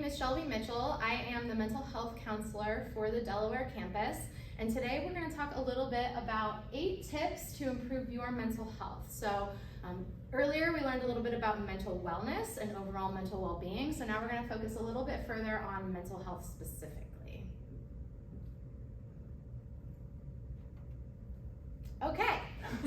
is Shelbey Mitchell. I am the mental health counselor for the Delaware campus, and today we're going to talk a little bit about 8 tips to improve your mental health. So earlier we learned a little bit about mental wellness and overall mental well-being, so now we're going to focus a little bit further on mental health specifically. Okay,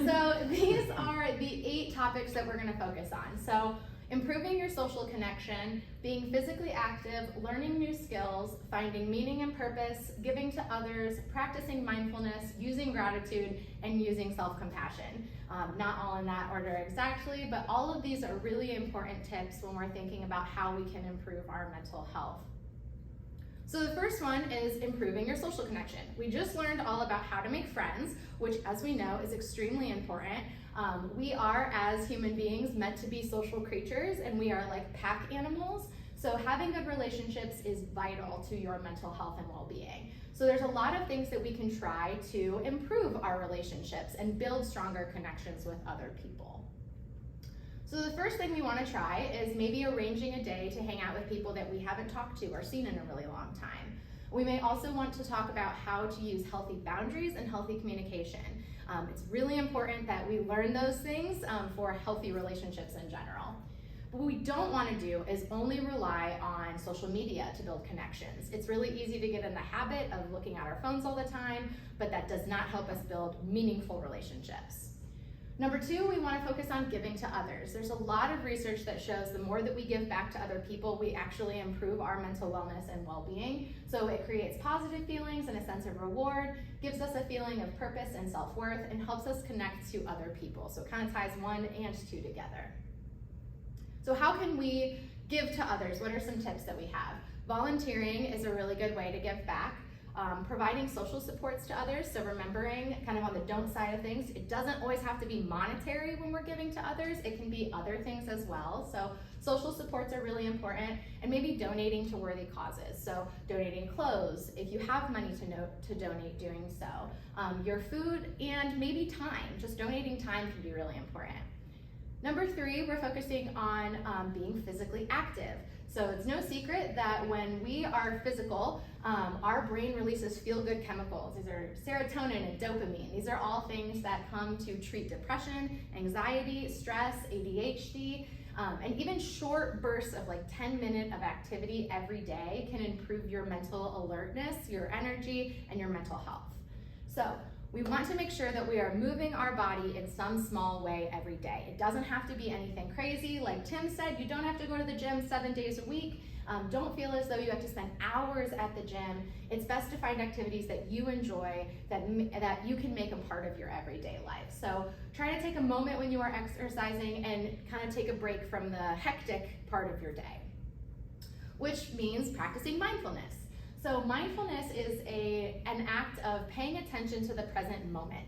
so these are the 8 topics that we're going to focus on. So improving your social connection, being physically active, learning new skills, finding meaning and purpose, giving to others, practicing mindfulness, using gratitude, and using self-compassion. Not all in that order exactly, but all of these are really important tips when we're thinking about how we can improve our mental health. So the first one is improving your social connection. We just learned all about how to make friends, which, as we know, is extremely important. We are, as human beings, meant to be social creatures, and we are like pack animals. So having good relationships is vital to your mental health and well-being. So there's a lot of things that we can try to improve our relationships and build stronger connections with other people. So the first thing we want to try is maybe arranging a day to hang out with people that we haven't talked to or seen in a really long time. We may also want to talk about how to use healthy boundaries and healthy communication. It's really important that we learn those things for healthy relationships in general. But what we don't want to do is only rely on social media to build connections. It's really easy to get in the habit of looking at our phones all the time, but that does not help us build meaningful relationships. Number 2, we want to focus on giving to others. There's a lot of research that shows the more that we give back to other people, we actually improve our mental wellness and well-being. So it creates positive feelings and a sense of reward, gives us a feeling of purpose and self-worth, and helps us connect to other people. So it kind of ties 1 and 2 together. So how can we give to others? What are some tips that we have? Volunteering is a really good way to give back. Providing social supports to others, so remembering kind of on the don't side of things, it doesn't always have to be monetary when we're giving to others, it can be other things as well. So social supports are really important, and maybe donating to worthy causes. So donating clothes, if you have money to donate, doing so. Your food and maybe time, just donating time can be really important. Number 3, we're focusing on being physically active. So it's no secret that when we are physical, our brain releases feel-good chemicals. These are serotonin and dopamine. These are all things that come to treat depression, anxiety, stress, ADHD, and even short bursts of like 10 minutes of activity every day can improve your mental alertness, your energy, and your mental health. So we want to make sure that we are moving our body in some small way every day. It doesn't have to be anything crazy. Like Tim said, you don't have to go to the gym 7 days a week. Don't feel as though you have to spend hours at the gym. It's best to find activities that you enjoy, that you can make a part of your everyday life. So try to take a moment when you are exercising and kind of take a break from the hectic part of your day, which means practicing mindfulness. So mindfulness is an act of paying attention to the present moment.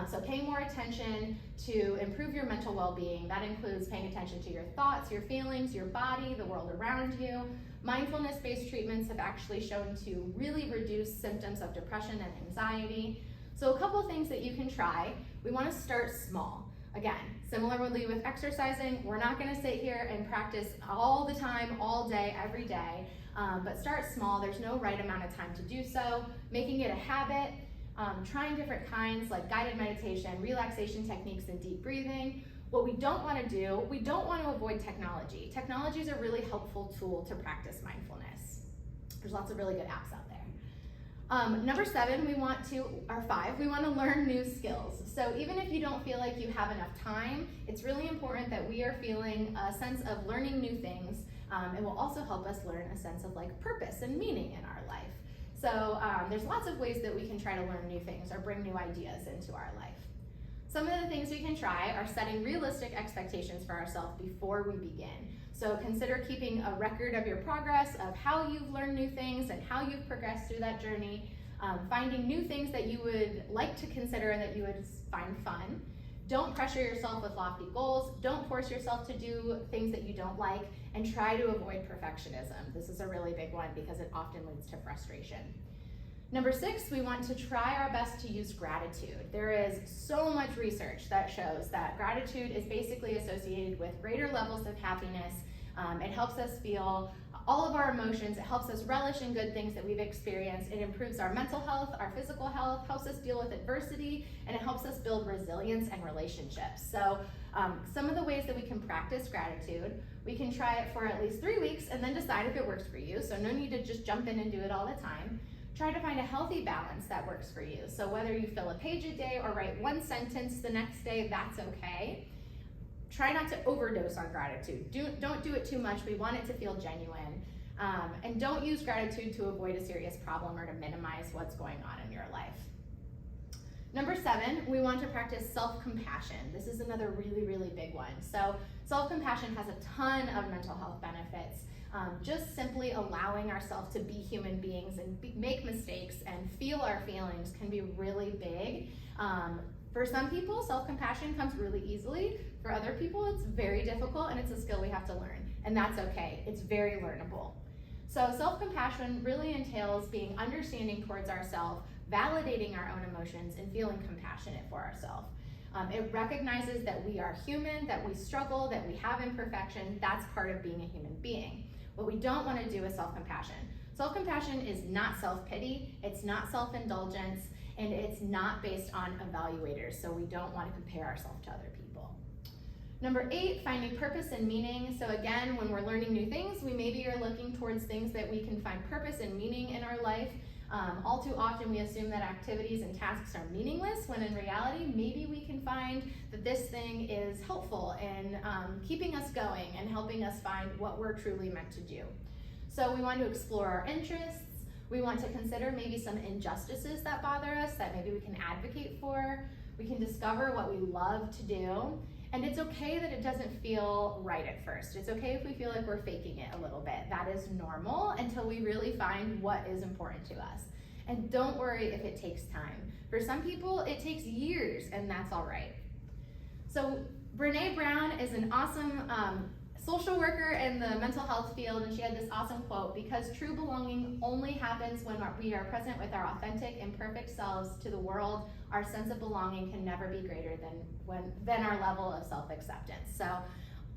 So paying more attention to improve your mental well-being. That includes paying attention to your thoughts, your feelings, your body, the world around you. Mindfulness-based treatments have actually shown to really reduce symptoms of depression and anxiety. So a couple of things that you can try. We want to start small. Again, similarly with exercising, we're not going to sit here and practice all the time, all day, every day. But start small. There's no right amount of time to do so. Making it a habit, trying different kinds like guided meditation, relaxation techniques, and deep breathing. What we don't want to do, we don't want to avoid technology. Technology is a really helpful tool to practice mindfulness. There's lots of really good apps out there. Number 7, we want to learn new skills. So even if you don't feel like you have enough time, it's really important that we are feeling a sense of learning new things. It will also help us learn a sense of like purpose and meaning in our life. So there's lots of ways that we can try to learn new things or bring new ideas into our life. Some of the things we can try are setting realistic expectations for ourselves before we begin. So consider keeping a record of your progress, of how you've learned new things and how you've progressed through that journey, finding new things that you would like to consider and that you would find fun. Don't pressure yourself with lofty goals. Don't force yourself to do things that you don't like, and try to avoid perfectionism. This is a really big one because it often leads to frustration. Number 6, we want to try our best to use gratitude. There is so much research that shows that gratitude is basically associated with greater levels of happiness. It helps us feel all of our emotions. It helps us relish in good things that we've experienced. It improves our mental health, our physical health, helps us deal with adversity, and it helps us build resilience and relationships. So some of the ways that we can practice gratitude, we can try it for at least 3 weeks and then decide if it works for you. So no need to just jump in and do it all the time. Try to find a healthy balance that works for you. So whether you fill a page a day or write one sentence the next day, that's okay. Try not to overdose on gratitude. Don't do it too much. We want it to feel genuine. And don't use gratitude to avoid a serious problem or to minimize what's going on in your life. Number 7, we want to practice self-compassion. This is another really, really big one. So self-compassion has a ton of mental health benefits. Just simply allowing ourselves to be human beings and make mistakes and feel our feelings can be really big. For some people, self-compassion comes really easily. For other people, it's very difficult and it's a skill we have to learn, and that's okay. It's very learnable. So self-compassion really entails being understanding towards ourselves, validating our own emotions, and feeling compassionate for ourselves. It recognizes that we are human, that we struggle, that we have imperfection. That's part of being a human being. What we don't want to do is self-compassion. Self-compassion is not self-pity, it's not self-indulgence, and it's not based on evaluators, so we don't want to compare ourselves to other people. Number 8, finding purpose and meaning. So again, when we're learning new things, we maybe are looking towards things that we can find purpose and meaning in our life. All too often we assume that activities and tasks are meaningless, when in reality, maybe we can find that this thing is helpful in keeping us going and helping us find what we're truly meant to do. So we want to explore our interests. We want to consider maybe some injustices that bother us that maybe we can advocate for. We can discover what we love to do. And it's okay that it doesn't feel right at first. It's okay if we feel like we're faking it a little bit. That is normal until we really find what is important to us. And don't worry if it takes time. For some people, it takes years, and that's all right. So Brene Brown is an awesome social worker in the mental health field, and she had this awesome quote: because true belonging only happens when we are present with our authentic and perfect selves to the world. Our sense of belonging can never be greater than our level of self-acceptance. So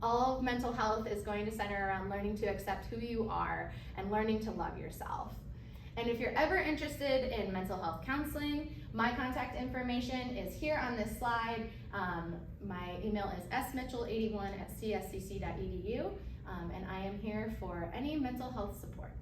all of mental health is going to center around learning to accept who you are and learning to love yourself. And if you're ever interested in mental health counseling, my contact information is here on this slide. My email is smitchell81@cscc.edu, and I am here for any mental health support.